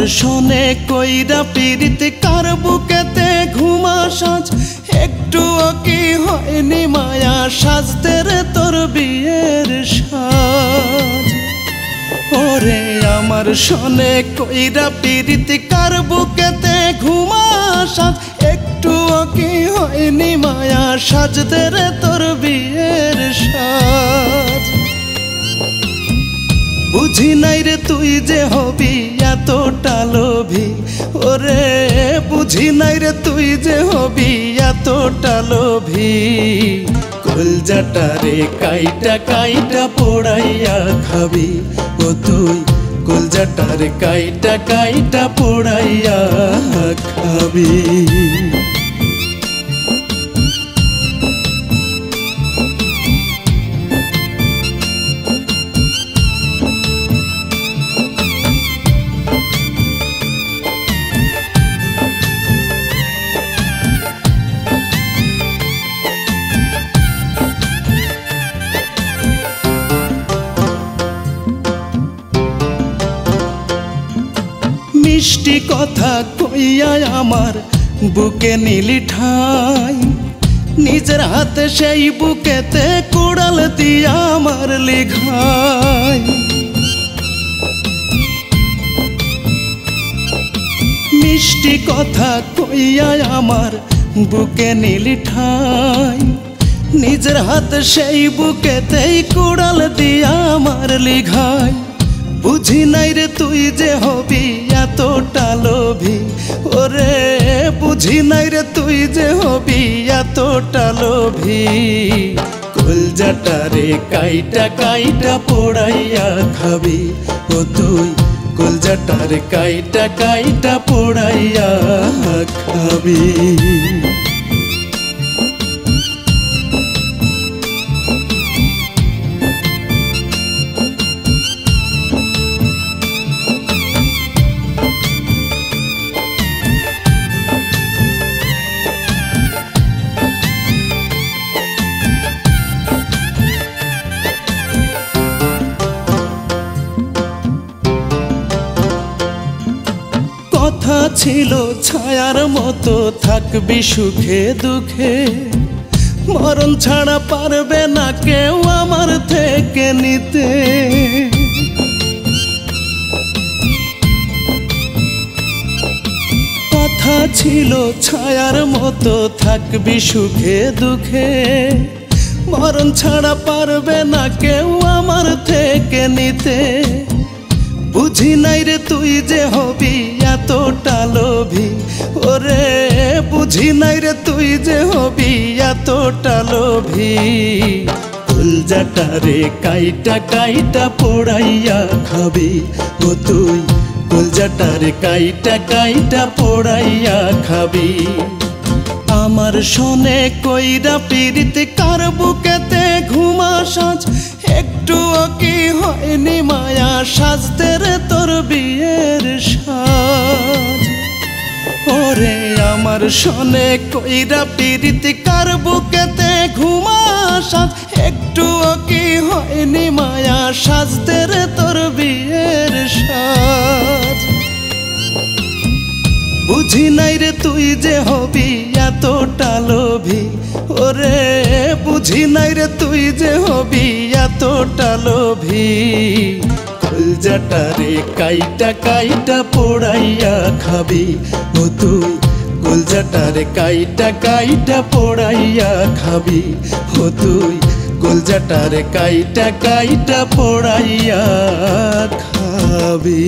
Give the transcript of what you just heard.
আমার শোনে কইরা পীড়িত কার বুকেতে ঘুমা সাজ একটুও কি হয়নি মায়া সাজতে রে তোর বিয়ের সাজ। ওরে আমার শোনে কইরা পীড়িত কার বুকেতে ঘুমা সাজ একটুও কি হয়নি মায়া সাজতে রে তোর বিয়ের সাজ। বুঝি নাই রে তুই যে হবি এতটা লোভী, ওরে বুঝি নাই রে তুই যে হবি এতটা লোভী। কলজাটা রে কাইটা কাইটা পোড়াইয়া খাবি, ও তুই কলজাটা রে কাইটা কাইটা পোড়াইয়া খাবি। মিষ্টি কথা কইয়া আমার বুকে নিলি ঠাই, নিজের হাতে সেই বুকেতে কোড়াল দিয়া মারলি ঘাই। মিষ্টি কথা কইয়া আমার বুকে নিলি ঠাই, নিজের হাতে সেই বুকেতেই কোড়াল দিয়া মারলি ঘাই। বুঝি নাই রে তুই যে হবি এতটা লোভী, ওরে বুঝি নাই রে তুই যে হবি এতটা লোভী। কলজাটা রে কাইটা কাইটা পোড়াইয়া খাবি, ও তুই কলজাটা রে কাইটা কাইটা পোড়াইয়া খাবি। কথা ছিল ছায়ার মতো থাকবি সুখে দুঃখে, মরণ ছাড়া পারবে না কেউ আমার থেকে নিতে। কথা ছিল ছায়ার মতো থাকবি সুখে দুঃখে, মরণ ছাড়া পারবে না কেউ আমার থেকে নিতে। বুঝি নাই রে তুই যে হবি এতটা লোভী, ওরে বুঝি নাই রে তুই যে হবি এতটা লোভী। কলজাটা রে কাইটা কাইটা পোড়াইয়া খাবি, ও তুই কলজাটা রে কাইটা কাইটা পোড়াইয়া খাবি। আমার শোনে কইরা পীড়িত কার বুকেতে ঘুমা সাজ একটুও কি হয়নি মায়া সাজতে রে তোর বিয়ের সাজ। ওরে আমার শোনে কইরা পীড়িত কার বুকেতে ঘুমা সাজ একটুও কি হয়নি মায়া সাজতে রে তোর বিয়ের সাজ। বুঝি নাই রে তুই যে হবি এতটা লোভী, ওরে বুঝি নাই রে তুই যে হবি এতটা লোভী। কলজাটা রে কাইটা কাইটা পোড়াইয়া খাবি, ও তুই কলজাটা রে কাইটা কাইটা পোড়াইয়া খাবি, ও তুই কলজাটা রে কাইটা কাইটা পোড়াইয়া খাবি।